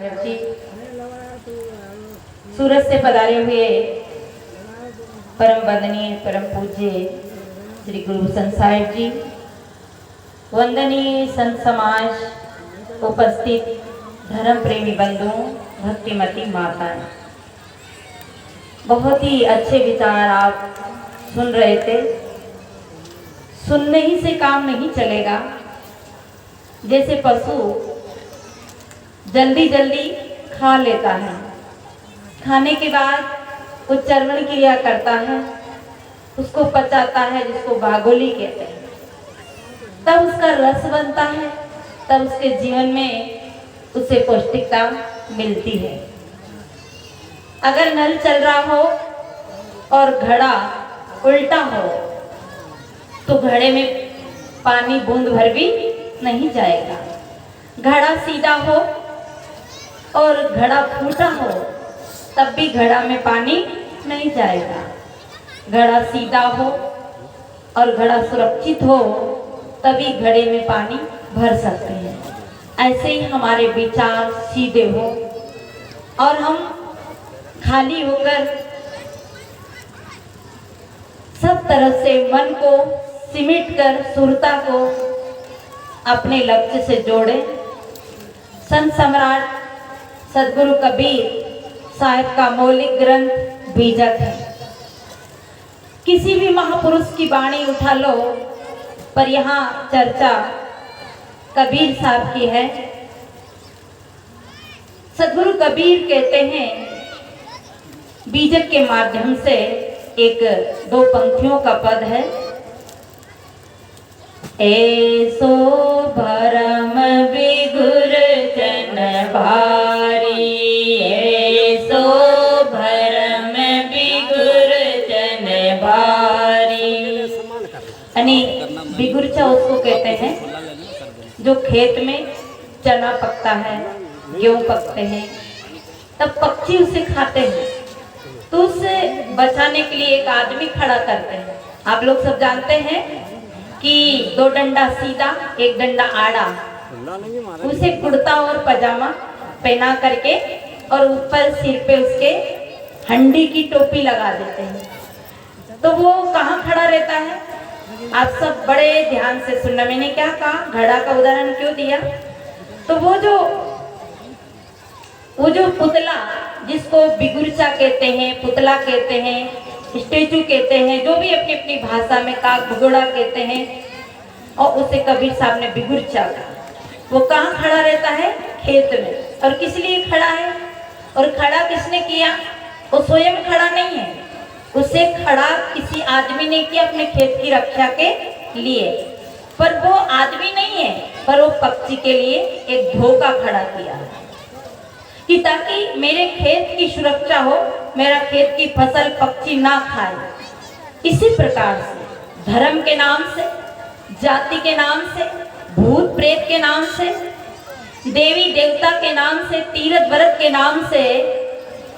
जी, सूरत से पधारे हुए परम वंदनीय परम पूज्य श्री गुरु संत साहिब जी, वंदनीय संत समाज, उपस्थित धर्म प्रेमी बंधुओं, भक्तिमती माताएं, बहुत ही अच्छे विचार आप सुन रहे थे। सुनने ही से काम नहीं चलेगा। जैसे पशु जल्दी जल्दी खा लेता है, खाने के बाद वो चर्वण क्रिया करता है, उसको पचाता है, जिसको बागोली कहते हैं, तब उसका रस बनता है, तब उसके जीवन में उसे पौष्टिकता मिलती है। अगर नल चल रहा हो और घड़ा उल्टा हो तो घड़े में पानी बूंद भर भी नहीं जाएगा। घड़ा सीधा हो और घड़ा फूटा हो तब भी घड़ा में पानी नहीं जाएगा। घड़ा सीधा हो और घड़ा सुरक्षित हो तभी घड़े में पानी भर सकते हैं। ऐसे ही हमारे विचार सीधे हो और हम खाली होकर सब तरफ से मन को सिमट कर सुरता को अपने लक्ष्य से जोड़े। संत सम्राट सदगुरु कबीर साहिब का मौलिक ग्रंथ बीजक है। किसी भी महापुरुष की वाणी उठा लो, पर यहाँ चर्चा कबीर साहब की है। सदगुरु कबीर कहते हैं, बीजक के माध्यम से एक दो पंक्तियों का पद है। ऐसो भरम बिगुर जन भारी, ऐसो भरम बिगुर जन भारी। यानी बिगुरचा उसको कहते हैं जो खेत में चना पकता है, गेहूं पकते हैं, तब पक्षी उसे खाते हैं, तो उससे बचाने के लिए एक आदमी खड़ा करते हैं। आप लोग सब जानते हैं कि दो डंडा सीधा, एक डंडा आड़ा, उसे कुर्ता और पजामा पहना करके और ऊपर सिर पे उसके हंडी की टोपी लगा देते हैं। तो वो कहाँ खड़ा रहता है? आप सब बड़े ध्यान से सुनना। मैंने क्या कहा, घड़ा का उदाहरण क्यों दिया? तो वो जो पुतला, जिसको बिगुरचा कहते हैं, पुतला कहते हैं, स्टेचू कहते हैं, जो भी अपनी अपनी भाषा में काक भगोड़ा कहते हैं, और उसे कबीर साहब ने बिगुरचा कहा। वो कहाँ खड़ा रहता है? खेत में। और किस लिए खड़ा है? और खड़ा किसने किया? वो स्वयं खड़ा नहीं है, उसे खड़ा किसी आदमी ने किया अपने खेत की रक्षा के लिए। पर वो आदमी नहीं है, पर वो पक्षी के लिए एक धोखा खड़ा किया कि ताकि मेरे खेत की सुरक्षा हो, मेरा खेत की फसल पक्षी ना खाए। इसी प्रकार से धर्म के नाम से, जाति के नाम से, भूत प्रेत के नाम से, देवी देवता के नाम से, तीर्थ व्रत के नाम से,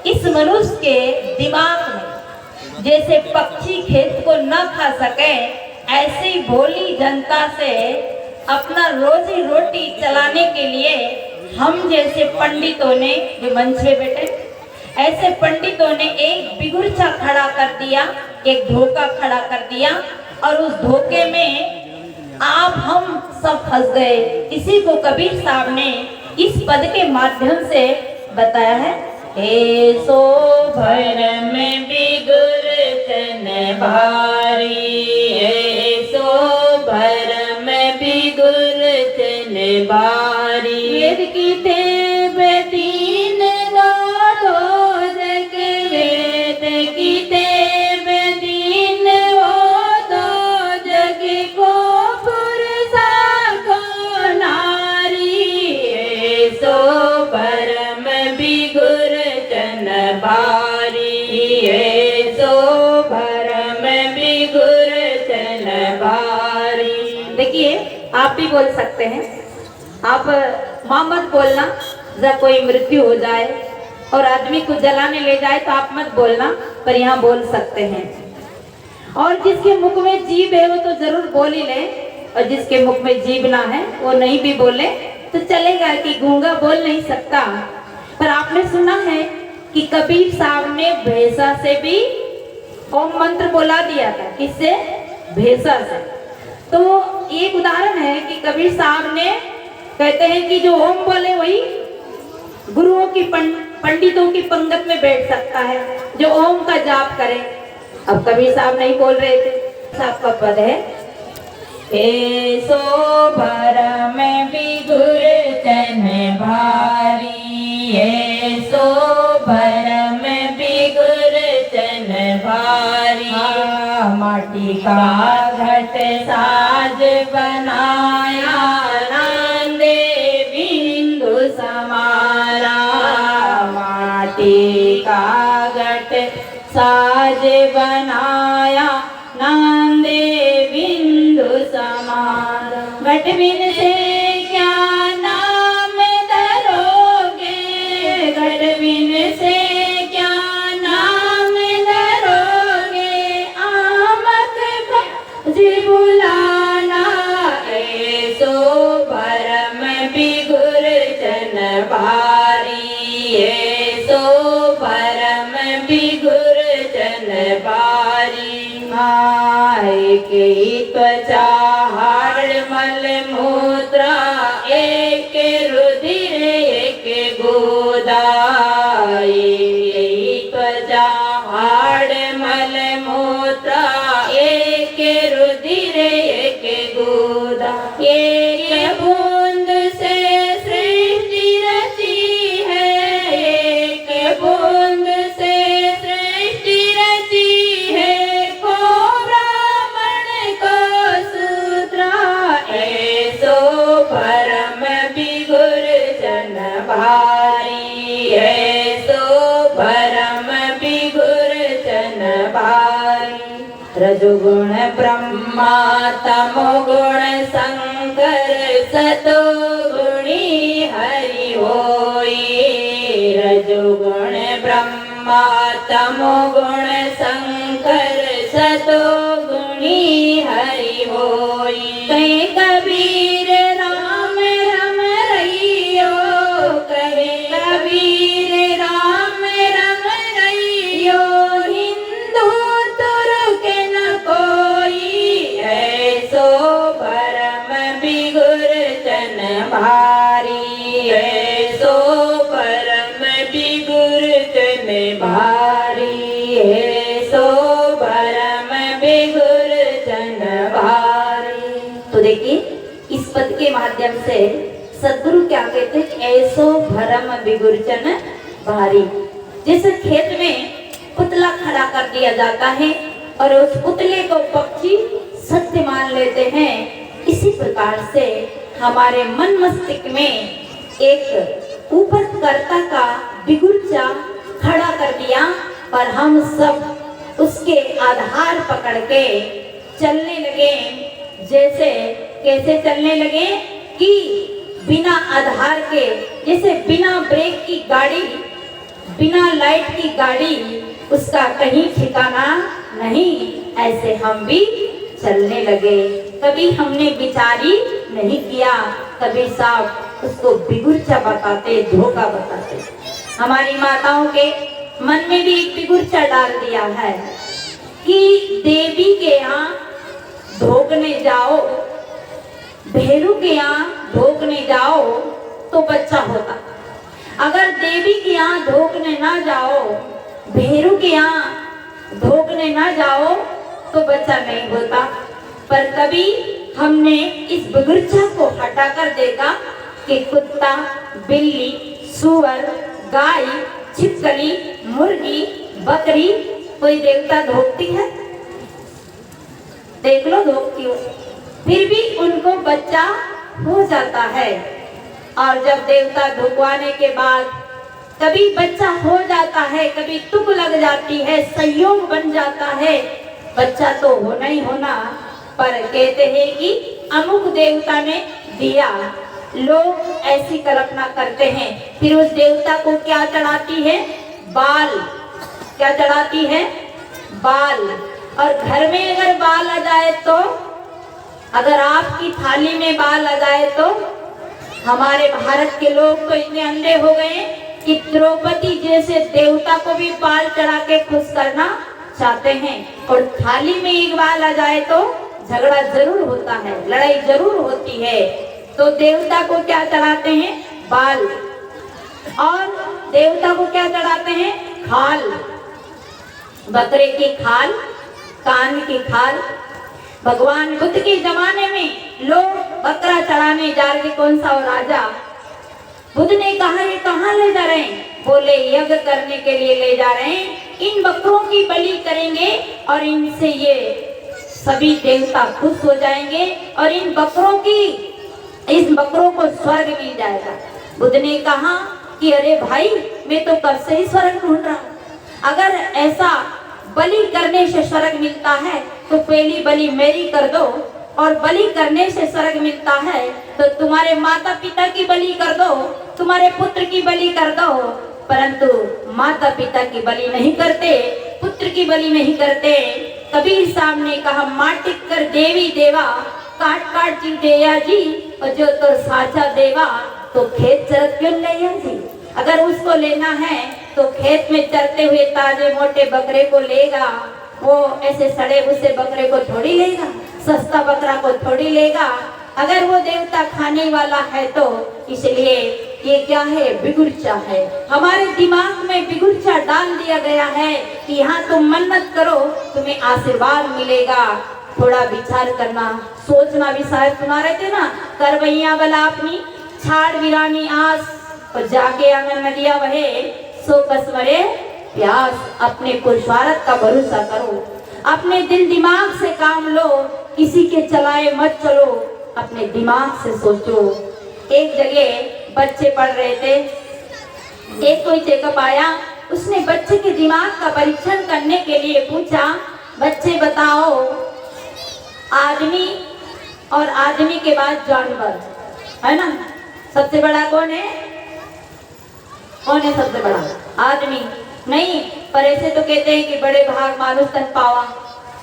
इस मनुष्य के दिमाग में जैसे पक्षी खेत को न खा सके, ऐसी भोली जनता से अपना रोजी रोटी चलाने के लिए हम जैसे पंडितों ने, जो मंच पे बैठे, ऐसे पंडितों ने एक बिगुरचा खड़ा कर दिया, एक धोखा खड़ा कर दिया, और उस धोखे में आप हम सब फंस गए। इसी को कबीर साहब ने इस पद के माध्यम से बताया है। ऐसो भरम बिगुर जन भारी, ऐसो भरम बिगुर जन भारी। वेद की तेब तीन दो जग, वेद की तेब तीन दो जग को पुरुषा को नारी। ऐसो भरम बिगुर जन भारी, ऐसो भरम बिगुर जन भारी। देखिए, आप भी बोल सकते हैं। आप मां मत बोलना, जब कोई मृत्यु हो जाए और आदमी को जलाने ले जाए तो आप मत बोलना, पर यहाँ बोल सकते हैं। और जिसके मुख में जीभ है वो तो जरूर बोल ही ले, और जिसके मुख में जीभ ना है वो नहीं भी बोले तो चलेगा, कि गूंगा बोल नहीं सकता। पर आपने सुना है कि कबीर साहब ने भेषा से भी ओम मंत्र बोला दिया था। किससे? भेषा से। तो एक उदाहरण है कि कबीर साहब ने कहते हैं कि जो ओम बोले वही गुरुओं की पंडितों की पंगत में बैठ सकता है, जो ओम का जाप करे। अब कबीर साहब नहीं बोल रहे थे। साहब का पद है, ऐसो भरम बिगुर तन भारी, ऐसो भरम बिगुर तन भारी। माटी का घट साज बनाया, नांदे बिंदु समारा। माटी का घट साज बनाया, नांदे बिंदु समारा। घट बिन से क्या नाम धरोगे, घट बिन से क्या नाम धरोगे। आमक जी बुलाना, ऐसो भरम बिगुर जन भारी, ऐसो भरम बिगुर जन भारी। एक त्वचा हाड़ मल मूत्रा, एक रुधिर एक गोदा। एक त्वचा हाड़ मल मूत्रा, एक रुधिर एक गोदा। एक बूंद से सृष्टि रची है, एक बूंद से सृष्टि रची है। भरम बिगुर जन भारी, ऐसो भरम बिगुर जन भारी। रजोगुण ब्रह्मा तमोगुण शंकर, सतोगुणी हरि होई। रजोगुण ब्रह्मा तमोगुण शंकर, सतोगुणी हरि होई। कहे कबीर राम रम रहियो, कहे कबीर राम रम रहियो। हिंदू तुर्क न कोई, ऐसो भरम बिगुर जन भारी, ऐसो भरम बिगुर जन भारी, ऐसो भरम बिगुर जन भारी। तो देखिए इस पद के माध्यम से सदगुरु क्या कहते हैं, ऐसो भरम बिगुर जन भारी। जैसे खेत में पुतला खड़ा कर दिया जाता है और उस पुतले को पक्षी सत्य मान लेते हैं, इसी प्रकार से हमारे मन मस्तिष्क में एक ऊपर कर्ता का बिगुरचा खड़ा कर दिया और हम सब उसके आधार पकड़ के चलने लगे। जैसे कैसे चलने लगे कि बिना आधार के, जैसे बिना ब्रेक की गाड़ी, बिना लाइट की गाड़ी, उसका कहीं ठिकाना नहीं, ऐसे हम भी चलने लगे। कभी हमने विचारी नहीं किया, कभी साहब उसको बिगुरचा बताते, धोखा बताते। हमारी माताओं के मन में भी एक बिगुरचा डाल दिया है कि देवी के यहाँ धोखने जाओ, भेरू के यहाँ धोखने जाओ तो बच्चा होता। अगर देवी के यहाँ धोखने ना जाओ, भेरू के यहाँ धोखने ना जाओ तो बच्चा नहीं होता। पर कभी हमने इस बिगुरचा को हटाकर देखा कि कुत्ता, बिल्ली, सुअर, गाय, छिपकली, मुर्गी, बकरी, कोई देवता धोखती है? देख लो धोखती हो, फिर भी उनको बच्चा हो जाता है। और जब देवता धुकवाने के बाद कभी बच्चा हो जाता है, कभी तुक लग जाती है, संयोग बन जाता है, बच्चा तो होना ही होना। पर कहते हैं कि अमुक देवता ने दिया, लोग ऐसी कल्पना करते हैं। फिर उस देवता को क्या चढ़ाती है? बाल। क्या चढ़ाती है? बाल। और घर में अगर बाल आ जाए तो, अगर आपकी थाली में बाल आ जाए तो, हमारे भारत के लोग तो इतने अंधे हो गए कि द्रौपदी जैसे देवता को भी बाल चढ़ा के खुश करना चाहते हैं, और थाली में एक बाल आ जाए तो झगड़ा जरूर होता है, लड़ाई जरूर होती है। तो देवता को क्या चढ़ाते हैं? बाल। और देवता को क्या चढ़ाते हैं? खाल, बकरे की खाल, कान की खाल। भगवान बुद्ध के जमाने में लोग बकरा चढ़ाने जा रहे, कौन सा राजा। बुद्ध ने कहा ये कहाँ ले जा रहे हैं? बोले यज्ञ करने के लिए ले जा रहे हैं, इन बकरों की बलि करेंगे और इनसे ये सभी देवता खुश हो जाएंगे और इन बकरों को स्वर्ग मिल जाएगा। बुद्ध ने कहा कि अरे भाई, मैं तो कब से ही स्वर्ग ढूंढ रहा हूँ, अगर ऐसा बलि करने से स्वर्ग मिलता है तो पहली बलि मेरी कर दो, और बलि करने से स्वर्ग मिलता है तो तुम्हारे माता पिता की बलि कर दो, तुम्हारे पुत्र की बलि कर दो। परंतु माता पिता की बलि नहीं करते, पुत्र की बलि नहीं करते। कबीर साहब ने कहा माटिक कर देवी देवा, काट काट जी देया जी, और जो तो साचा देवा तो खेत चरत क्यों लिया जी। अगर उसको लेना है तो खेत में चरते हुए ताजे मोटे बकरे को लेगा, वो ऐसे सड़े भूसे बकरे को थोड़ी लेगा, सस्ता बकरा को थोड़ी लेगा, अगर वो देवता खाने वाला है तो। इसलिए ये क्या है? बिगुर्चा है। हमारे दिमाग में बिगुर्चा डाल दिया गया है कि यहाँ तुम मन्नत करो तुम्हें आशीर्वाद मिलेगा। थोड़ा विचार करना, सोचना भी। शायद सुना रहे थे ना, करवैया वाला अपनी छाड़ वीरानी आस, और जाके आंगन नदिया वहे सो कसमरे प्यास। अपने पुरुषार्थ का भरोसा करो, अपने दिल दिमाग से काम लो, किसी के चलाए मत चलो, अपने दिमाग से सोचो। एक जगह बच्चे पढ़ रहे थे, एक कोई चेकअप आया, उसने बच्चे के दिमाग का परीक्षण करने के लिए पूछा, बच्चे बताओ आदमी और आदमी के बाद जानवर है ना, सबसे बड़ा कौन है? कौन है सबसे बड़ा? आदमी नहीं, पर ऐसे तो कहते हैं कि बड़े भाग मानुष तन पावा,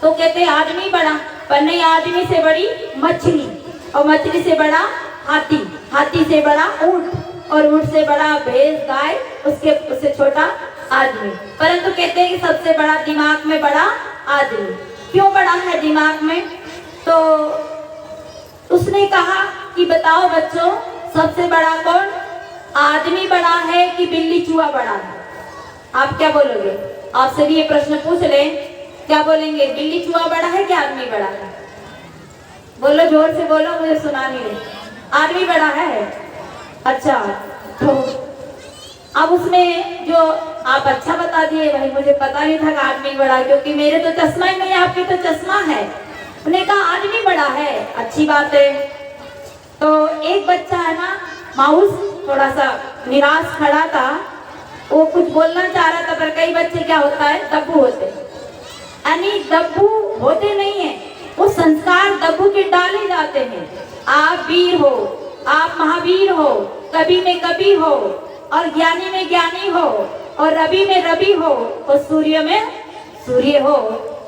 तो कहते हैं आदमी बड़ा, पर नहीं, आदमी से बड़ी मछली, और मछली से बड़ा हाथी, हाथी से बड़ा ऊंट, और ऊंट से बड़ा भैंस गाय, उससे छोटा आदमी। परंतु कहते हैं कि सबसे बड़ा दिमाग में बड़ा आदमी। क्यों बड़ा है दिमाग में? तो उसने कहा कि बताओ बच्चों, सबसे बड़ा कौन? आदमी बड़ा है कि बिल्ली चूहा बड़ा है? आप क्या बोलोगे? आपसे भी ये प्रश्न पूछ ले, क्या बोलेंगे? बिल्ली चूहा बड़ा है कि आदमी बड़ा है? बोलो, जोर से बोलो, मुझे सुना नहीं रही। आदमी बड़ा है। अच्छा, तो अब उसमें जो आप अच्छा बता दिए भाई, मुझे पता नहीं था कि आदमी बड़ा, क्योंकि मेरे तो चश्मा ही नहीं है, आपके तो चश्मा है। उन्होंने कहा आदमी बड़ा है, अच्छी बात है। तो एक बच्चा है ना, माउस, थोड़ा सा निराश खड़ा था, वो कुछ बोलना चाह रहा था, पर कई बच्चे क्या होता है, दब्बू होते, यानी दब्बू होते नहीं है, वो संस्कार दब्बू के डाले जाते हैं। आप वीर हो, आप महावीर हो, कवि में कवि हो, और ज्ञानी में ज्ञानी हो, और रवि में रवि हो, और सूर्य में सूर्य हो।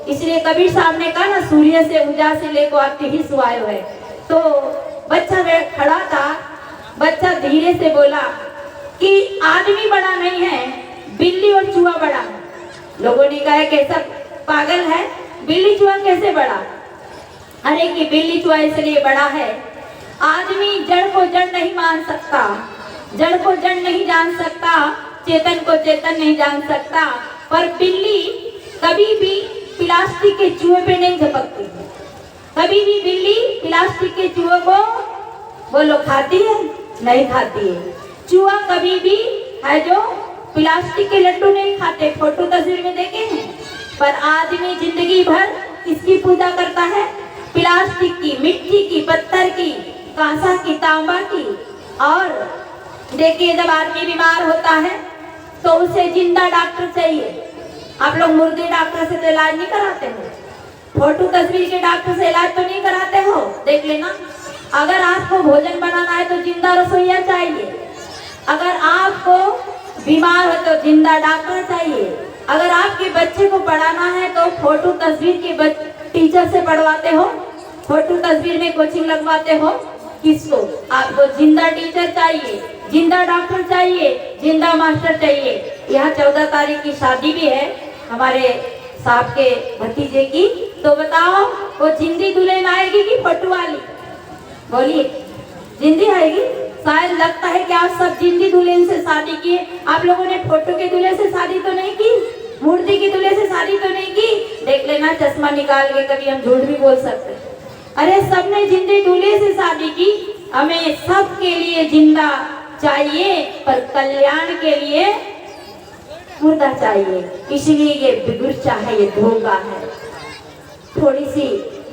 इसलिए कबीर साहब ने कहा ना, सूर्य से ऊर्जा से लेको आपके ही सुआयो है। तो बच्चा खड़ा था, बच्चा धीरे से बोला कि आदमी बड़ा नहीं है, बिल्ली और चूहा बड़ा है। लोगों ने कहा कैसा पागल है, बिल्ली चूहा कैसे बड़ा? अरे कि बिल्ली चूहा इसलिए बड़ा है, आदमी जड़ को जड़ नहीं मान सकता, जड़ को जड़ नहीं जान सकता, चेतन को चेतन नहीं जान सकता, पर बिल्ली कभी भी प्लास्टिक के चूहे पे नहीं झपकती है। कभी भी बिल्ली प्लास्टिक के चूहे को बोलो खाती है? नहीं खाती है। चूहा कभी भी है जो प्लास्टिक के लड्डू नहीं खाते, फोटो तस्वीर में देखे हैं। पर आदमी जिंदगी भर किसकी पूजा करता है? प्लास्टिक की, मिट्टी की, पत्थर की, कांसा की, तांबा की। और देखिए, जब आदमी बीमार होता है तो उसे जिंदा डॉक्टर चाहिए। आप लोग मुर्दे डॉक्टर से तो इलाज नहीं कराते हो, फोटो तस्वीर के डॉक्टर से इलाज तो नहीं कराते हो। देख लेना, अगर आपको भोजन बनाना है तो जिंदा रसोईया चाहिए, अगर आपको बीमार हो तो जिंदा डॉक्टर चाहिए, अगर आपके बच्चे को पढ़ाना है तो फोटो तस्वीर के टीचर से पढ़वाते हो, फोटो तस्वीर में कोचिंग लगवाते हो। किसको? आपको जिंदा टीचर चाहिए। जिंदा डॉक्टर चाहिए, जिंदा मास्टर चाहिए। यहाँ 14 तारीख की शादी भी है हमारे साहब के भतीजे की, तो बताओ वो जिंदी दुल्हन आएगी कि फोटो वाली? बोलिए, जिंदी आएगी। शायद लगता है कि आप सब जिंदी दुल्हन से शादी किए, आप लोगों ने फोटो के दूल्हे से शादी तो नहीं की, मूर्ति की दूल्हे से शादी तो नहीं की। देख लेना चश्मा निकाल के, कभी हम झूठ भी बोल सकते हैं। अरे सबने जिंदे दूल्हे से शादी की। हमें सबके लिए जिंदा चाहिए, पर कल्याण के लिए मुर्दा चाहिए। इसलिए ये बिगुर्चा है, ये धोखा है। थोड़ी सी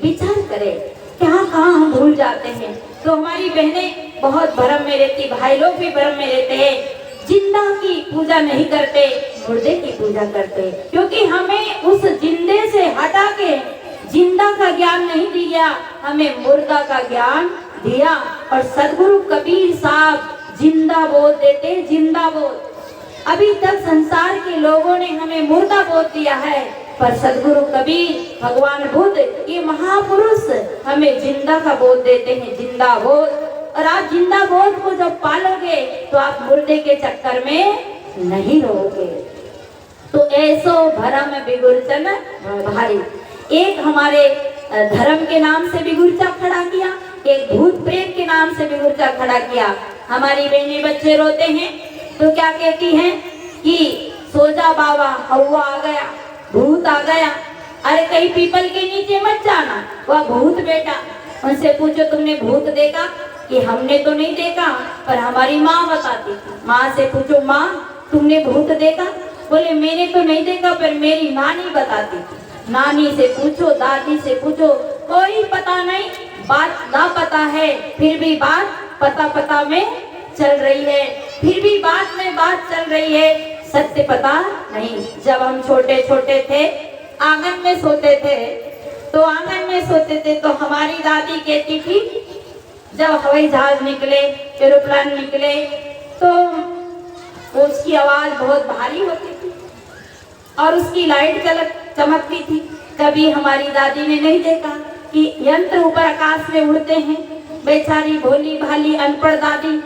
विचार करें, कहाँ कहाँ हम भूल जाते हैं। तो हमारी बहनें बहुत भरम में रहती, भाई लोग भी भरम में रहते हैं। जिंदा की पूजा नहीं करते, मुर्दे की पूजा करते, क्योंकि हमें उस जिंदे से हटा के जिंदा का ज्ञान नहीं दिया, हमें मुर्दा का ज्ञान दिया। और सदगुरु कबीर साहब जिंदा बोल देते, जिंदा बोल। अभी तक संसार के लोगों ने हमें मुर्दा बोल दिया है, पर सदगुरु कबीर, भगवान बुद्ध, ये महापुरुष हमें जिंदा का बोल देते हैं, जिंदा बोल। और आप जिंदा बोध को जब पालोगे तो आप मुर्दे के चक्कर में नहीं रहोगे। तो ऐसो भरम बिगुरचन भारी। एक हमारे धर्म के नाम से बिगुरचा खड़ा किया, एक भूत प्रेत के नाम से बिगुरचा खड़ा किया। हमारी बहनें बच्चे रोते हैं तो क्या कहती हैं कि सो जा बाबा, हवा आ गया, भूत आ गया। अरे कहीं पीपल के नीचे मत जाना, वह भूत बेटा। उनसे पूछो तुमने भूत देखा? कि हमने तो नहीं देखा, पर हमारी माँ बताती थी। माँ से पूछो, माँ तुमने भूत देखा? बोले मैंने तो नहीं देखा, पर मेरी नानी बताती थी। नानी से पूछो, दादी से पूछो, कोई पता नहीं। बात ना पता है, फिर भी बात पता पता में चल रही है, फिर भी बात में बात चल रही है, सत्य पता नहीं। जब हम छोटे छोटे थे, आंगन में सोते थे, तो आंगन में सोते थे तो हमारी दादी कहती थी, जब हवाई जहाज निकले, एरोप्लेन निकले, तो उसकी आवाज बहुत भारी होती थी और उसकी लाइट चमकती थी। कभी हमारी दादी ने नहीं देखा कि यंत्र ऊपर आकाश में उड़ते हैं। बेचारी भोली भाली अनपढ़ दादी,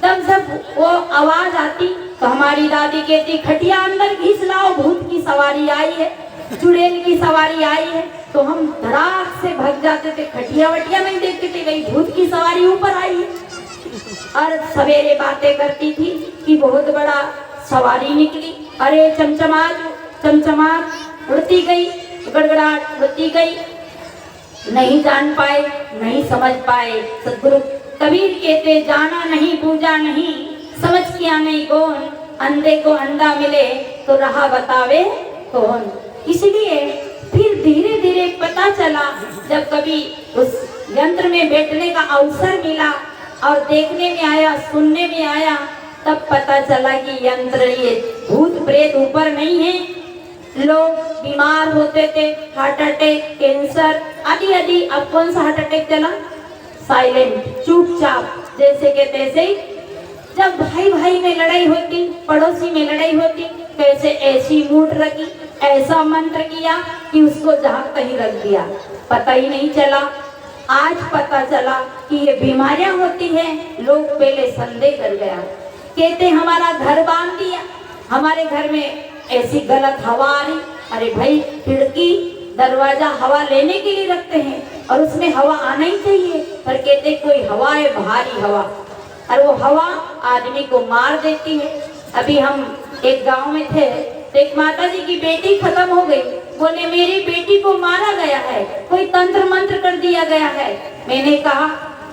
तब जब वो आवाज आती तो हमारी दादी कहती, खटिया अंदर घिस लाओ, भूत की सवारी आई है, चुड़ैल की सवारी आई है। तो हम धड़ाक से भाग जाते थे, खटिया वटिया नहीं देखते थे, कहीं भूत की सवारी ऊपर आई है। और सवेरे बातें करती थी कि बहुत बड़ा सवारी निकली, अरे चमचमाट चमचमाट उड़ती गई, गड़गड़ाहट उड़ती गई। नहीं जान पाए, नहीं समझ पाए। सदगुरु कबीर कहते, जाना नहीं पूजा नहीं, समझ किया नहीं कौन, अंधे को अंधा मिले तो राह बतावे कौन। इसलिए फिर धीरे धीरे पता चला, जब कभी उस यंत्र में बैठने का अवसर मिला और देखने में आया, सुनने में आया, तब पता चला कि यंत्र ये भूत प्रेत ऊपर नहीं है। लोग बीमार होते थे, हार्ट अटैक, कैंसर आदि आदि। अब कौन सा हार्ट अटैक चला? साइलेंट, चुपचाप, जैसे के तैसे। जब भाई भाई में लड़ाई होती, पड़ोसी में लड़ाई होती, कैसे ऐसी मूठ रखी, ऐसा मंत्र किया कि उसको जहाँ कहीं रख दिया, पता ही नहीं चला। आज पता चला कि ये बीमारियां होती हैं। लोग पहले संदेह कर गया, कहते हमारा घर बांध दिया, हमारे घर में ऐसी गलत हवा आ रही। अरे भाई, खिड़की दरवाजा हवा लेने के लिए रखते हैं और उसमें हवा आना ही चाहिए, पर कहते कोई हवा है, भारी हवा, और वो हवा आदमी को मार देती है। अभी हम एक गांव में थे, तो एक माता जी की बेटी खत्म हो गई। बोले मेरी बेटी को मारा गया है, कोई तंत्र मंत्र कर दिया गया है। मैंने कहा,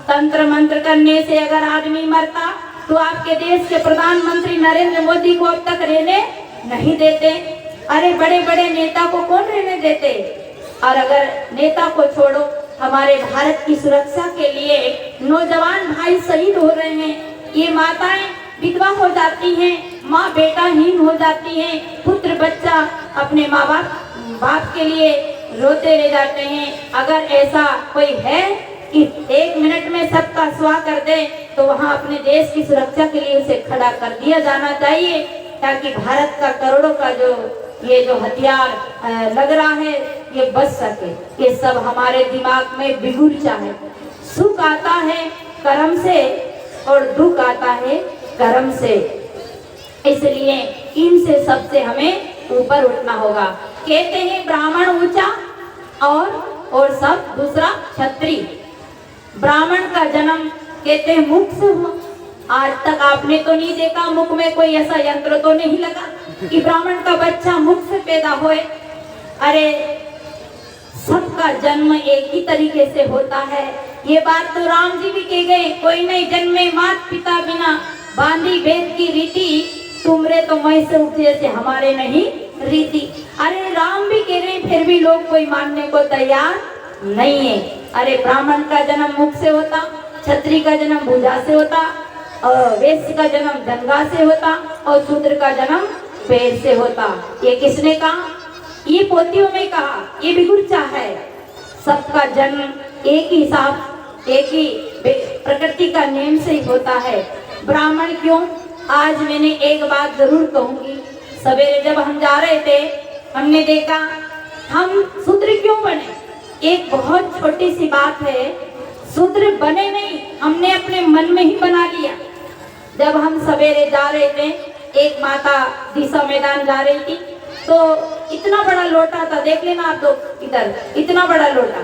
तंत्र मंत्र करने से अगर आदमी मरता तो आपके देश के प्रधानमंत्री नरेंद्र मोदी को अब तक रहने नहीं देते। अरे बड़े बड़े नेता को कौन रहने देते? और अगर नेता को छोड़ो, हमारे भारत की सुरक्षा के लिए नौजवान भाई शहीद हो रहे हैं। ये माताएं विधवा हो जाती हैं, माँ बेटाहीन हो जाती हैं, पुत्र बच्चा अपने माँ बाप के लिए रोते रह जाते हैं। अगर ऐसा कोई है कि 1 मिनट में सबका स्वाह कर दे, तो वहाँ अपने देश की सुरक्षा के लिए उसे खड़ा कर दिया जाना चाहिए, ताकि भारत का करोड़ों का ये जो हथियार लग रहा है ये बच सके। ये सब हमारे दिमाग में बिगुर्चा है। सुख आता है कर्म से और दुख आता है कर्म से। इसलिए इनसे सबसे हमें ऊपर उठना होगा। कहते हैं ब्राह्मण ऊंचा और सब दूसरा क्षत्रिय। ब्राह्मण का जन्म कहते हैं मुख से हुआ। आज तक आपने तो नहीं देखा, मुख में कोई ऐसा यंत्र तो नहीं लगा कि ब्राह्मण का बच्चा मुख से पैदा होए। अरे सबका जन्म एक ही तरीके से होता है। ये बात तो राम जी भी कह गए, कोई नहीं जन्मे मात पिता बिना, बांधी भेद की रीति, तुमरे तो मैं से उपजे से हमारे नहीं रीति। अरे राम भी कह रहे, फिर भी लोग कोई मानने को तैयार नहीं है। अरे ब्राह्मण का जन्म मुख से होता, क्षत्रिय का जन्म भुजा से होता, वैश्य का जन्म जंघा से होता और शूद्र का जन्म पैर से होता। ये किसने कहा? ये पोथियों में कहा, ये विगुरचा है। सबका जन्म एक ही हिसाब, एक ही प्रकृति का नियम से ही होता है। ब्राह्मण क्यों? आज मैंने एक बात जरूर कहूंगी। सवेरे जब हम जा रहे थे, हमने देखा हम शूद्र क्यों बने। एक बहुत छोटी सी बात है, शूद्र बने नहीं, हमने अपने मन में ही बना लिया। जब हम सवेरे जा रहे थे, एक माता दिशा मैदान जा रही थी, तो इतना बड़ा लोटा था, देख लेना आप लोग इधर, इतना बड़ा लोटा।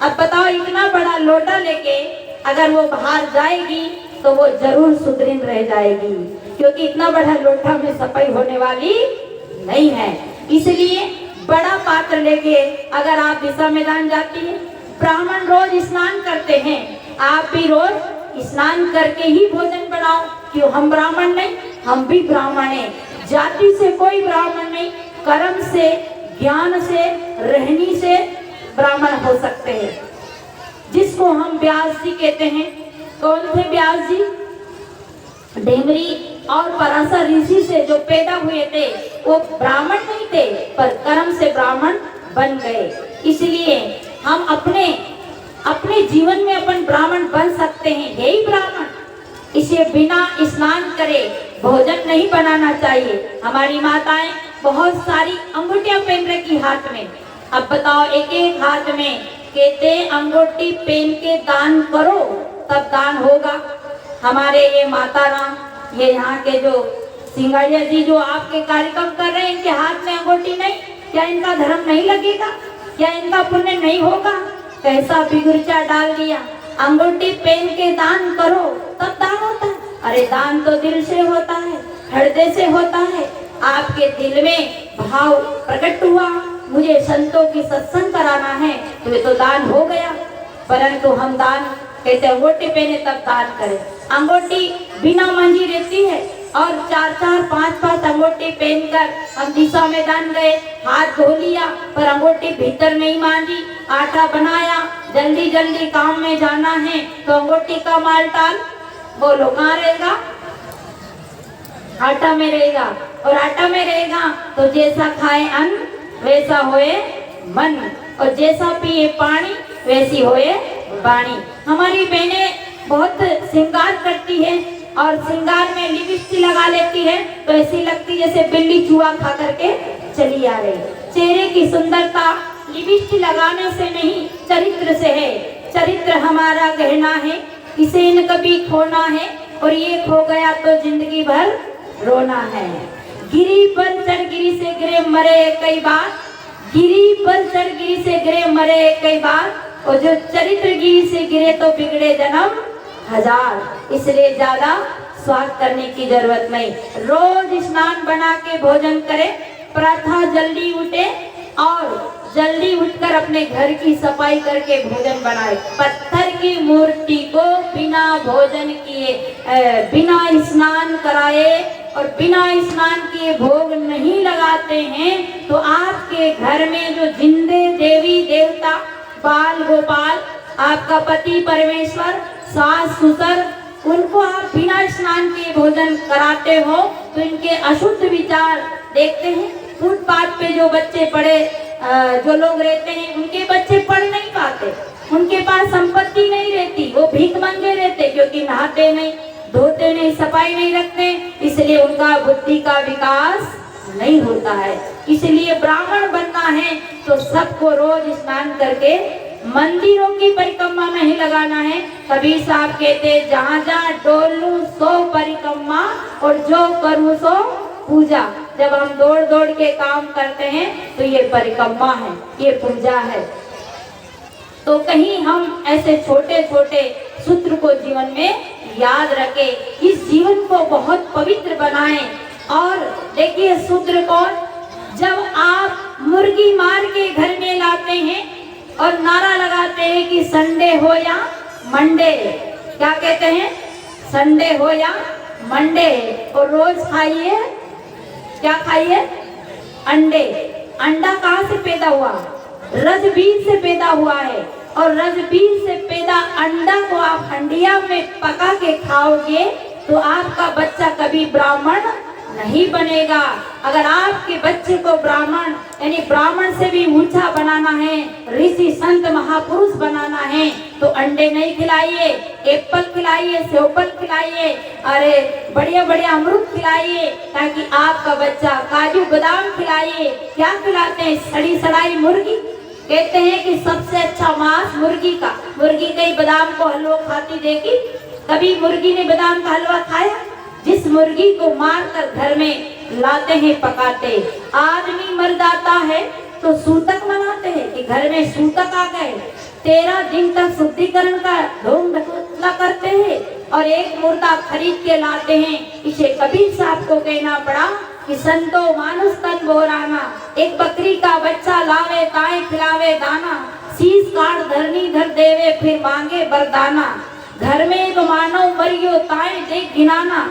अब बताओ, इतना बड़ा लोटा लेके अगर वो बाहर जाएगी तो वो जरूर सुदृढ़ रह जाएगी, क्योंकि इतना बड़ा लोटा में सफाई होने वाली नहीं है। इसलिए बड़ा पात्र लेके अगर आप दिशा मैदान जाती है, ब्राह्मण रोज स्नान करते हैं, आप भी रोज स्नान करके ही भोजन बनाओ। क्यों? हम ब्राह्मण नहीं, हम भी ब्राह्मण हैं। जाति से कोई ब्राह्मण नहीं, कर्म से, ज्ञान से, रहनी से ब्राह्मण हो सकते हैं। जिसको हम व्यास जी कहते हैं। कौन थे व्यास जी? ढेमरी और पराशर ऋषि से जो पैदा हुए थे, वो ब्राह्मण नहीं थे, पर कर्म से ब्राह्मण बन गए। इसलिए हम अपने जीवन में अपन ब्राह्मण बन सकते हैं। यही ब्राह्मण, इसे बिना स्नान करे भोजन नहीं बनाना चाहिए। हमारी माताएं बहुत सारी अंगूठियां पहन रखी हाथ में। अब बताओ, एक एक हाथ में कहते अंगूठी पहन के दान करो, तब दान होगा। हमारे ये माता राम, ये यहाँ के जो सिंगाड़िया जी जो आपके कार्यक्रम कर रहे हैं, इनके हाथ में अंगूठी नहीं, क्या इनका धर्म नहीं लगेगा? क्या इनका पुण्य नहीं होगा? कैसा बिगुरचा डाल दिया। अंगूठी पहन के दान करो तब दान होता है। अरे दान तो दिल से होता है, हृदय से होता है। आपके दिल में भाव प्रकट हुआ, मुझे संतों की सत्संग कराना है, तो ये तो दान हो गया। परंतु हम दान कैसे? अंगूठी पहने तब दान करें। अंगूठी बिना मांझी रहती है और 4-4, 5-5 अंगूठी पहनकर हम दिशा में दान गए, हाथ धो लिया, पर अंगूठी भीतर नहीं मांझी, आटा बनाया, जल्दी जल्दी काम में जाना है, तो अंगूठी का माल टाल, बोलो कहाँ रहेगा? आटा में रहेगा। और आटा में रहेगा तो जैसा खाए अन्न वैसा होए मन, और जैसा पिए पानी वैसी होए वाणी। हमारी बहनें बहुत श्रृंगार करती है और श्रृंगार में लिपस्टिक लगा लेती है, तो ऐसी लगती जैसे बिल्ली चूहा खा करके चली आ रही। चेहरे की सुंदरता लिपस्टिक लगाने से नहीं, चरित्र से है। चरित्र हमारा गहना है, इसे न कभी खोना है, और ये खो गया तो जिंदगी भर रोना है। गिरी पर चढ़ गिरी से गिरे मरे कई बार, गिरी पर चढ़ गिरी से गिरे मरे कई बार, और जो चरित्र गिरी से गिरे तो बिगड़े जन्म हजार। इसलिए ज्यादा स्वाद करने की जरूरत नहीं। रोज स्नान बना के भोजन करें, प्रातः जल्दी उठे और जल्दी उठकर अपने घर की सफाई करके भोजन बनाए। पत्थर की मूर्ति को बिना भोजन किए, बिना स्नान कराए और बिना स्नान किए भोग नहीं लगाते हैं, तो आपके घर में जो जिंदे देवी देवता, बाल गोपाल, आपका पति परमेश्वर, सास ससुर, उनको आप बिना स्नान किए भोजन कराते हो, तो इनके अशुद्ध विचार देखते हैं। फुटपाथ पे जो बच्चे पड़े, जो लोग रहते हैं, उनके बच्चे पढ़ नहीं पाते, उनके पास संपत्ति नहीं रहती, वो भीख मांगे रहते, क्योंकि नहाते नहीं, धोते नहीं, सफाई नहीं रखते, इसलिए उनका बुद्धि का विकास नहीं होता है। इसलिए ब्राह्मण बनना है तो सबको रोज स्नान करके मंदिरों की परिक्रमा नहीं लगाना है। कबीर साहब कहते जहाँ जहाँ डोलूं सो परिक्रमा और जो करूँ सो पूजा। जब हम दौड़ दौड़ के काम करते हैं तो ये परिक्रमा है, ये पूजा है। तो कहीं हम ऐसे छोटे छोटे सूत्र को जीवन में याद रखें, इस जीवन को बहुत पवित्र बनाएं। और देखिए सूत्र को जब आप मुर्गी मार के घर में लाते हैं और नारा लगाते हैं कि संडे हो या मंडे, क्या कहते हैं, संडे हो या मंडे, और रोज खाइए, क्या खाइए, अंडे। अंडा कहाँ से पैदा हुआ, रजबीज से पैदा हुआ है। और रजबीज से पैदा अंडा को आप हंडिया में पका के खाओगे तो आपका बच्चा कभी ब्राह्मण नहीं बनेगा। अगर आपके बच्चे को ब्राह्मण यानी ब्राह्मण से भी ऊंचा बनाना है, ऋषि संत महापुरुष बनाना है, तो अंडे नहीं खिलाइए, एप्पल खिलाइए, सेवफल खिलाइए, अरे बढ़िया बढ़िया अमरूद खिलाइए, ताकि आपका बच्चा काजू बादाम खिलाइए। क्या खिलाते हैं, सड़ी सड़ाई मुर्गी। कहते हैं कि सबसे अच्छा मांस मुर्गी का, मुर्गी कई बादाम को हलवा खाती देखी, कभी मुर्गी ने बादाम का हलवा खाया। जिस मुर्गी को मारकर घर में लाते हैं पकाते, आदमी मर जाता है तो सूतक मनाते हैं कि घर में सूतक आ गए, 13 दिन तक शुद्धिकरण का ढोंग ढकोसला करते हैं और एक मुर्दा खरीद के लाते हैं। इसे कबीर साहब को कहना पड़ा कि संतो मानुष तन बोराना, एक बकरी का बच्चा लावे ताए खिलावे दाना, शीश काट धरनी धर देवे फिर मांगे बरदाना, घर में तो मानव मरियो ताए देख गिनाना,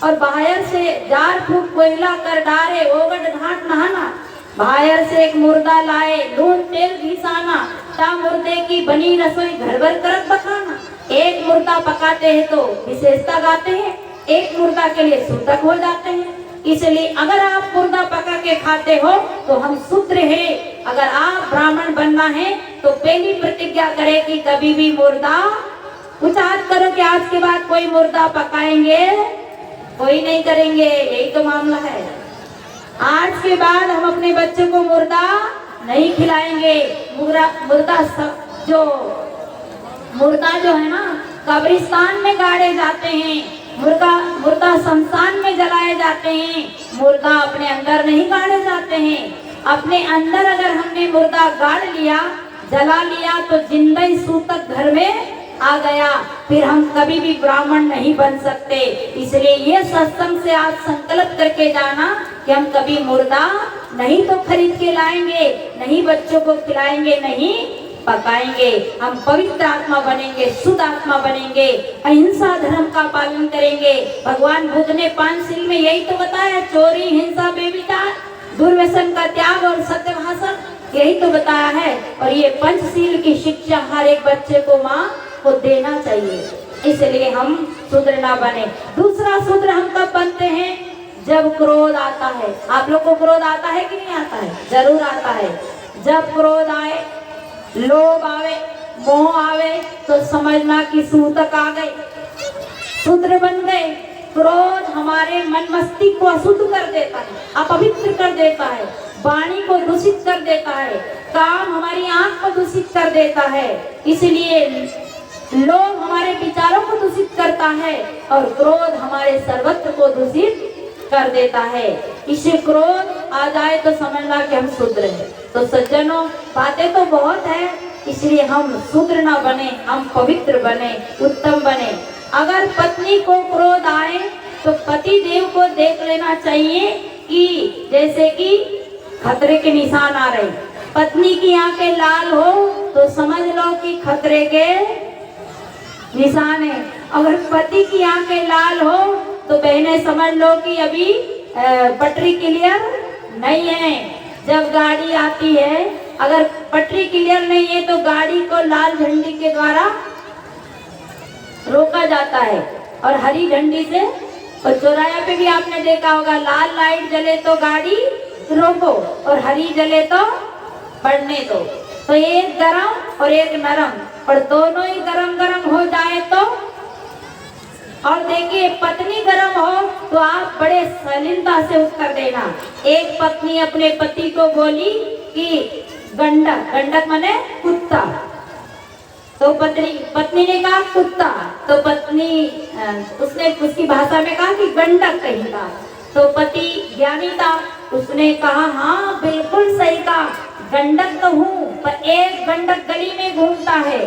और बाहर से जार फूक कोयला कर डारे ओगट घाट नहाना, बाहर से एक मुर्दा लाए लून तेल घिसाना, ता मुर्दे की बनी रसोई घर भर कर पकाना। एक मुर्दा पकाते हैं तो विशेषता गाते हैं, एक मुर्दा के लिए सूतक हो जाते हैं। इसलिए अगर आप मुर्दा पका के खाते हो तो हम शूद्र हैं। अगर आप ब्राह्मण बनना है तो पहली प्रतिज्ञा करें कि कभी भी मुर्दा, कुछ हाथ करो कि आज के बाद कोई मुर्दा पकाएंगे, कोई नहीं करेंगे, यही तो मामला है। आज के बाद हम अपने बच्चे को मुर्दा नहीं खिलाएंगे। मुर्दा जो है ना कब्रिस्तान में गाड़े जाते हैं, मुर्दा शमशान में जलाए जाते हैं, मुर्दा अपने अंदर नहीं गाड़े जाते हैं। अपने अंदर अगर हमने मुर्दा गाड़ लिया, जला लिया तो जिंदा ही सूतक घर में आ गया, फिर हम कभी भी ब्राह्मण नहीं बन सकते। इसलिए ये सत्संग से आज संकल्प करके जाना कि हम कभी मुर्दा नहीं तो खरीद के लाएंगे, नहीं बच्चों को खिलाएंगे, नहीं पकाएंगे। हम पवित्र आत्मा बनेंगे, शुद्ध आत्मा बनेंगे, अहिंसा धर्म का पालन करेंगे। भगवान बुद्ध ने पंचशील में यही तो बताया, चोरी, हिंसा, बेविचार, दुर्व्यसन का त्याग और सत्य भाषण, यही तो बताया है। और ये पंचशील की शिक्षा हर एक बच्चे को माँ को देना चाहिए। इसलिए हम शूद्र ना बने। दूसरा शूद्र हम कब बनते हैं, जब क्रोध आता है। आप लोग को क्रोध आता है कि नहीं आता है, जरूर आता है। जब क्रोध आए, लोभ आवे, मोह आवे तो समझना कि सूतक आ गए, शूद्र बन गए। क्रोध हमारे मन मस्तिष्क को अशुद्ध कर देता है, अपवित्र कर देता है, वाणी को दूषित कर देता है, काम हमारी आंख को दूषित कर देता है। इसलिए लोभ हमारे विचारों को दूषित करता है और क्रोध हमारे सर्वत्र को दूषित कर देता है। इसे क्रोध आ जाए तो समझना कि हम शूद्र हैं। तो सज्जनों, बातें तो बहुत है, इसलिए हम शूद्र ना बने, हम पवित्र बने, उत्तम बने। अगर पत्नी को क्रोध आए तो पति देव को देख लेना चाहिए कि जैसे कि खतरे के निशान आ रहे। पत्नी की आंखें लाल हो तो समझ लो कि खतरे के निशान है। अगर पति की आंखें लाल हो तो बहनें समझ लो कि अभी पटरी क्लियर नहीं है। जब गाड़ी आती है, अगर पटरी क्लियर नहीं है तो गाड़ी को लाल झंडी के द्वारा रोका जाता है और हरी झंडी से। और चौराहे पे भी आपने देखा होगा, लाल लाइट जले तो गाड़ी रोको और हरी जले तो बढ़ने दो। तो एक गरम और एक नरम, और दोनों ही गरम गरम हो जाए तो। और देखिए, पत्नी गरम हो तो आप बड़े शालीनता से उत्तर देना। एक पत्नी अपने पति को बोली कि गंडक, गंडक माने कुत्ता, तो पत्नी पत्नी ने कहा कुत्ता, तो पत्नी उसने उसकी भाषा में कहा कि गंडक कहेगा। तो पति ज्ञानी था, उसने कहा हाँ बिल्कुल सही कहा, गंडक तो हूँ, पर एक गंडक गली में घूमता है,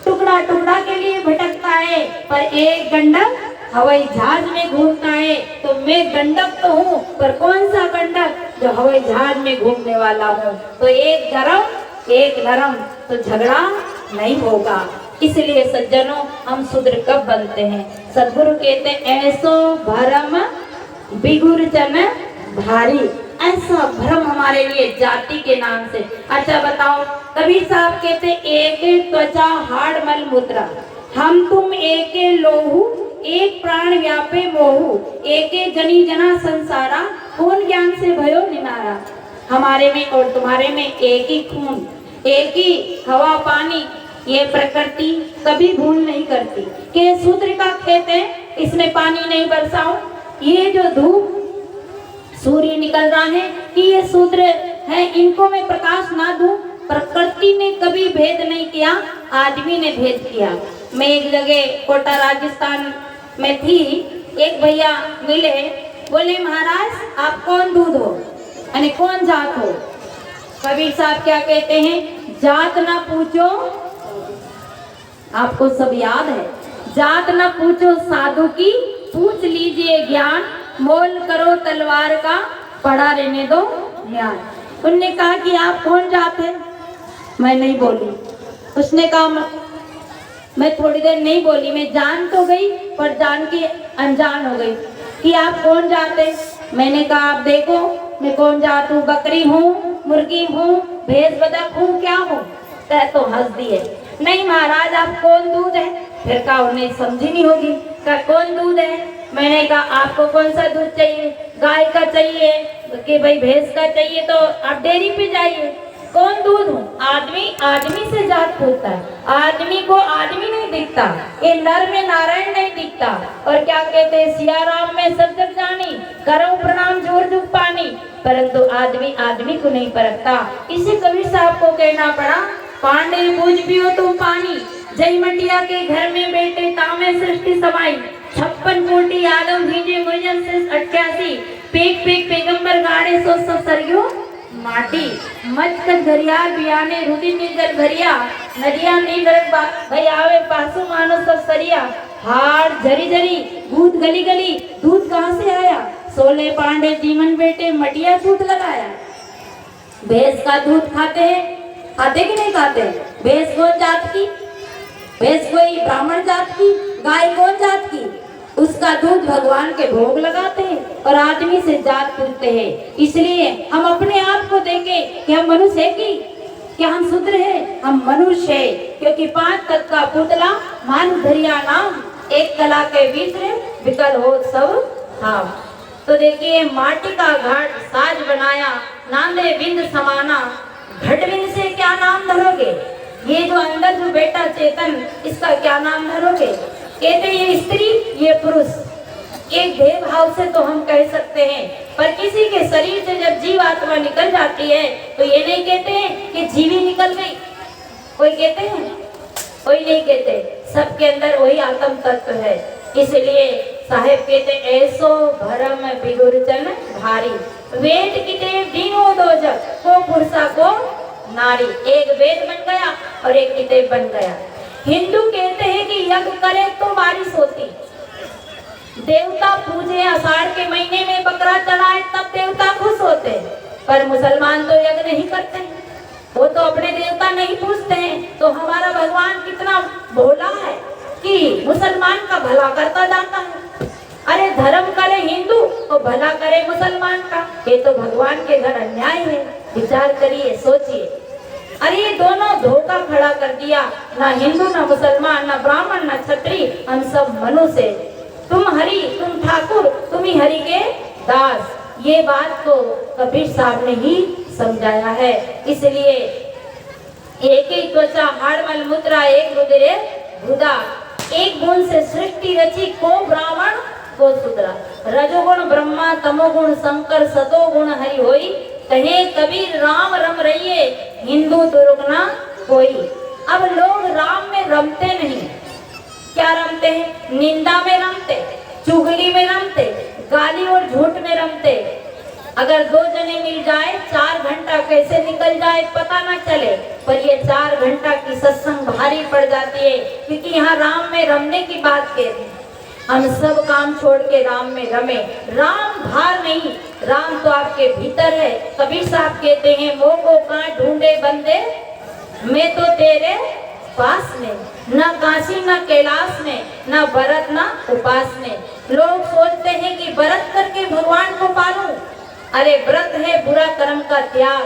टुकड़ा टुकड़ा के लिए भटकता है, पर एक गंडक हवाई जहाज में घूमता है। तो मैं गंडक तो हूँ, पर कौन सा गंडक जो हवाई जहाज में घूमने वाला हूँ। तो एक गरम एक नरम, तो झगड़ा नहीं होगा। इसलिए सज्जनों, हम शूद्र कब बनते हैं? सदगुरु कहते हैं ऐसो भरम बिगुर जन भारी, ऐसा भ्रम हमारे लिए जाति के नाम से। अच्छा बताओ, कबीर साहब कहते एक त्वचा हाड़ मल मूत्र, हम तुम एक लोहू, एक प्राण व्यापे मोहू, एक जनी जना संसारा, कौन ज्ञान से भयो निनारा। हमारे में और तुम्हारे में एक ही खून, एक ही हवा पानी, ये प्रकृति कभी भूल नहीं करती। कि शूद्र का खेत है, इसमें पानी नहीं बरसाऊं, ये जो धूप सूर्य निकल रहा है कि ये शूद्र है, इनको मैं प्रकाश ना दूं। प्रकृति ने कभी भेद नहीं किया, आदमी ने भेद किया। मैं एक जगह कोटा राजस्थान में थी, एक भैया मिले, बोले महाराज आप कौन दूध हो, यानी कौन जात हो। कबीर साहब क्या कहते हैं, जात ना पूछो, आपको सब याद है, जात ना पूछो साधु की, पूछ लीजिए ज्ञान, मोल करो तलवार का, पड़ा रहने दो ज्ञान। उनने कहा कि आप कौन जात है, मैं नहीं बोली। उसने कहा, मैं थोड़ी देर नहीं बोली, मैं जान तो गई पर जान के अनजान हो गई कि आप कौन जात है। मैंने कहा आप देखो मैं कौन जात हूँ, बकरी हूँ, मुर्गी हूँ, भैंस बतख हूँ, क्या हूँ। तो हंस दिए, नहीं महाराज आप कौन दूध है। फिर कहा उन्हें समझी नहीं होगी, कहा कौन दूध है। मैंने कहा आपको कौन सा दूध चाहिए, गाय का चाहिए कि भाई भैंस का चाहिए, तो आप डेयरी पे जाइए। कौन दूध हूँ, आदमी आदमी से जात पूछता है, आदमी को आदमी नहीं दिखता, ये नर में नारायण नहीं दिखता। और क्या कहते हैं, सिया राम में सब जग जानी, करो प्रणाम जोर जुग पानी, परंतु आदमी आदमी को नहीं परखता। इसे कबीर साहब को कहना पड़ा, पांडे बूझ पियो तुम पानी, जय मंडिया के घर में बेटे तामे सृष्टि समाई, 56 कोटि आलम भीजे मुझन से 88, पेक पेक पैगंबर गाड़े सो सब सरयो माटी, मच कर घरियाल बियाने रुदिन निगर भरिया, नदिया नीगर भाई आवे पासु मानो सब सरिया, हाड़ झरी झरी दूध गली गली, दूध कहाँ से आया, सोले पांडे जीवन बेटे मटिया दूध लगाया। भैंस का दूध खाते हैं, खाते कि नहीं खाते। भैंस कौन जात की, भैंस कोई ब्राह्मण जात की, गाय कौन जात की, उसका दूध भगवान के भोग लगाते हैं और आदमी से जात पूछते हैं। इसलिए हम अपने आप को देखें कि हम मनुष्य है कि क्या हम शूद्र है, हम मनुष्य है, क्योंकि 5 तत्व का पुतला मान धरिया नाम, एक कला के भीतर विकल हो सब हाँ। तो देखिए माटी का घाट साज बनाया, नांदे बिंद समाना, घटविन से क्या नाम धरोगे, ये जो अंदर जो बेटा चेतन, इसका क्या नाम धरोगे। कहते ये स्त्री ये पुरुष, एक भेदभाव से तो हम कह सकते हैं, पर किसी के शरीर से जब जीव आत्मा निकल जाती है तो ये नहीं कहते हैं कि जीवी निकल गई, कोई कहते हैं, कोई नहीं कहते, सबके अंदर वही आत्म तत्व है। इसलिए साहेब कहते ऐसो भरम बिगुरचन भारी, वेद किते दीनो दोजक, को पुरुषा को नारी। एक वेद बन गया और एक किताब बन गया। हिंदू कहते हैं कि यज्ञ करे तो बारिश होती, देवता पूजे आषाढ़ के महीने में बकरा चढ़ाए तब देवता खुश होते, पर मुसलमान तो यज्ञ नहीं करते, वो तो अपने देवता नहीं पूजते हैं। तो हमारा भगवान कितना भोला है कि मुसलमान का भला करता जाता है। अरे धर्म करे हिंदू तो भला करे मुसलमान का, ये तो भगवान के घर अन्याय है। विचार करिए, सोचिए, अरे ये दोनों धोखा खड़ा कर दिया, ना हिंदू ना मुसलमान ना ब्राह्मण ना क्षत्रिय, हम सब मनुष्य, तुम हरि तुम ठाकुर, तुम ही हरि के दास। ये बात तो कबीर साहब ने ही समझाया है। इसलिए एक ही त्वचा हाड़ मल मूत्रा, एक रुधिर भुदा, एक गुण से सृष्टि रची, को ब्राह्मण को शूद्रा, रजोगुण ब्रह्मा तमोगुण शंकर, सतोगुण हरि होई, कहे कबीर राम रम रहिए, हिंदू दुर्ग ना कोई। अब लोग राम में रमते नहीं। क्या रमते हैं? निंदा में रमते, चुगली में रमते, गाली और झूठ में रमते। अगर दो जने मिल जाए 4 घंटा कैसे निकल जाए पता ना चले, पर ये 4 घंटा की सत्संग भारी पड़ जाती है, क्योंकि यहाँ राम में रमने की बात कहते हैं। हम सब काम छोड़ के राम में रमे। राम बाहर नहीं, राम तो आपके भीतर है। कबीर साहब कहते हैं, मोह को कहाँ ढूंढे बंदे, मैं तो तेरे पास में, न काशी न कैलाश में, न व्रत न उपास में। लोग सोचते हैं कि व्रत करके भगवान को पालूं। अरे व्रत है बुरा कर्म का त्याग,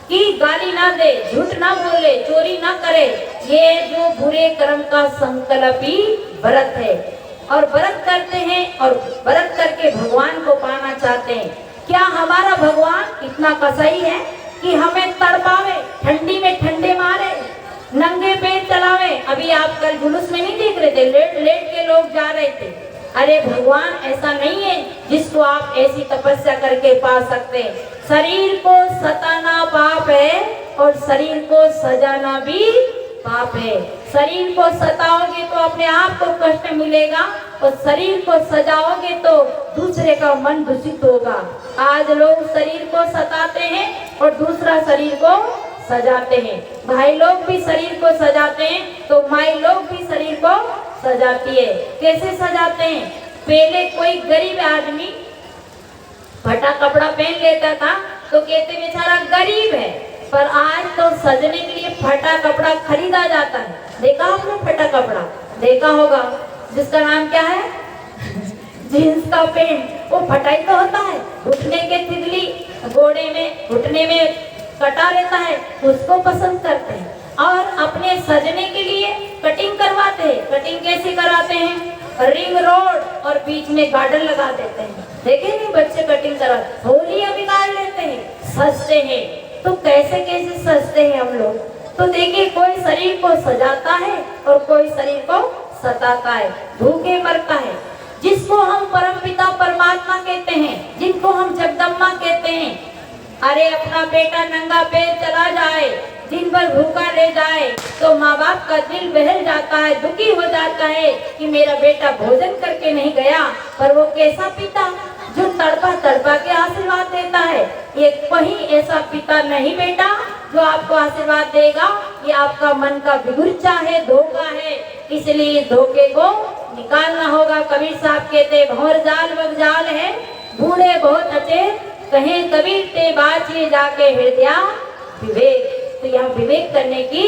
कि गाली ना दे, झूठ ना बोले, चोरी ना करे, ये जो बुरे कर्म का संकल्प ही व्रत है। और व्रत करते हैं और व्रत करके भगवान को पाना चाहते हैं। क्या हमारा भगवान इतना कसाई है कि हमें तड़पावे, ठंडी में ठंडे मारे, नंगे पैर चलावे? अभी आप कल जुलूस में नहीं देख रहे थे, लेट लेट के लोग जा रहे थे। अरे भगवान ऐसा नहीं है जिसको आप ऐसी तपस्या करके पा सकते हैं। शरीर को सताना पाप है और शरीर को सजाना भी पाप है। शरीर को सताओगे तो अपने आप को कष्ट मिलेगा, और शरीर को सजाओगे तो दूसरे का मन दूषित होगा। आज लोग शरीर को सताते हैं और दूसरा शरीर को सजाते हैं। भाई लोग भी शरीर को सजाते हैं तो माई लोग भी शरीर को सजाती है। कैसे सजाते हैं? पहले कोई गरीब आदमी फटा कपड़ा पहन लेता था तो कहते बेचारा गरीब है, पर आज तो सजने के लिए फटा कपड़ा खरीदा जाता है। देखा आपने फटा कपड़ा? देखा होगा, जिसका नाम क्या है? जींस का पैंट। वो फटाई तो होता है, घुटने के तितली गोड़े में, घुटने में कटा रहता है, उसको पसंद करते हैं। और अपने सजने के लिए कटिंग करवाते हैं। कटिंग कैसे कराते हैं? रिंग रोड और बीच में गार्डन लगा देते हैं। देखे नहीं बच्चे कटिंग कराते, होलियां बिगाड़ लेते हैं, सजते हैं। तो कैसे कैसे सजते हैं हम लोग। तो देखिए, कोई शरीर को सजाता है और कोई शरीर को सताता है, भूखे मरता है। जिसको हम परमपिता परमात्मा कहते हैं, जिनको हम जगदम्बा कहते हैं, अरे अपना बेटा नंगा पैर चला जाए, दिन भर भूखा रह जाए तो माँ बाप का दिल बहल जाता है, दुखी हो जाता है कि मेरा बेटा भोजन करके नहीं गया। पर वो कैसा पिता जो तड़पा तड़पा के आशीर्वाद देता है। ये कहीं ऐसा पिता नहीं बेटा जो आपको आशीर्वाद देगा। ये आपका मन का बिगुर्चा है, धोखा है, इसलिए इस धोखे को निकालना होगा। कबीर साहब कहते, भंवर जाल वगजाल है, बूढ़े बहुत अच्छे, कहें कबीर ते बाचिए जाके हृदय विवेक। तो यहाँ विवेक करने की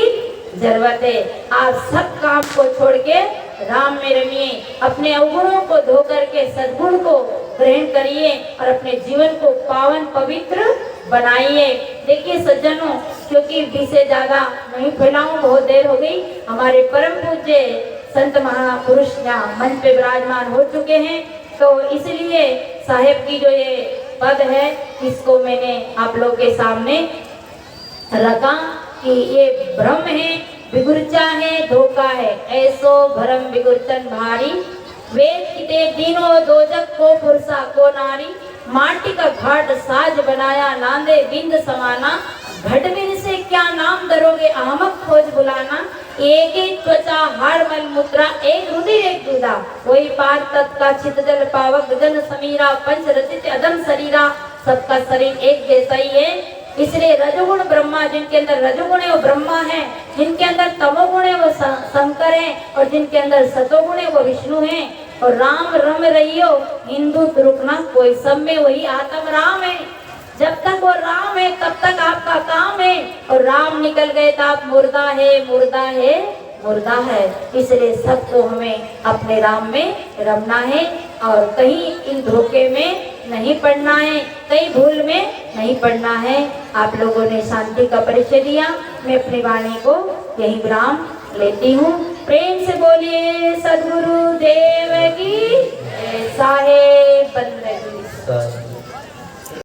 जरूरत है। आप सब काम को छोड़ के राम में रमिए, अपने अवगुणों को धो करके सद्गुण को ग्रहण करिए और अपने जीवन को पावन पवित्र बनाइए। देखिए सज्जनों, क्योंकि विषय ज्यादा नहीं फैलाऊं, बहुत देर हो गई। हमारे परम पूज्य संत महापुरुष यहाँ मंच पे विराजमान हो चुके हैं, तो इसलिए साहेब की जो ये पद है इसको मैंने आप लोग के सामने रखा कि ये भ्रम है, बिगुर्चा है, धोखा है, ऐसो भरम बिगुर्चन भारी। वेद किते दिनों दोजक को पुरुषा को नारी, माटी का घाट साज बनाया नांदे बिंद समाना। घटविन से क्या नाम दरोगे अहमक खोज बुलाना। एक ही त्वचा हाड़ मल मुद्रा, एक रुधिर एक दूधा, वही पार तत् का चित जल पावक गगन समीरा। पंच रचित अदम शरीरा, सबका शरीर एक जैसा ही है। इसलिए रजोगुण ब्रह्मा, जिनके अंदर रजोगुण है वो ब्रह्मा है, जिनके अंदर तमोगुण है वो शंकर है, और जिनके अंदर सतोगुण है वो विष्णु है। और राम रम रहियो हिंदू तुरुकना कोई, सब में वही आत्म राम है। जब तक वो राम है तब तक आपका काम है, और राम निकल गए तो आप मुर्दा है, मुर्दा है, मुर्दा है। इसलिए सबको हमें अपने राम में रमना है और कहीं इन धोखे में नहीं पड़ना है, कहीं भूल में नहीं पड़ना है। आप लोगों ने शांति का परिचय दिया, मैं अपनी वाणी को यही विराम लेती हूँ। प्रेम से बोलिए सद्गुरु देव की जय। साहेब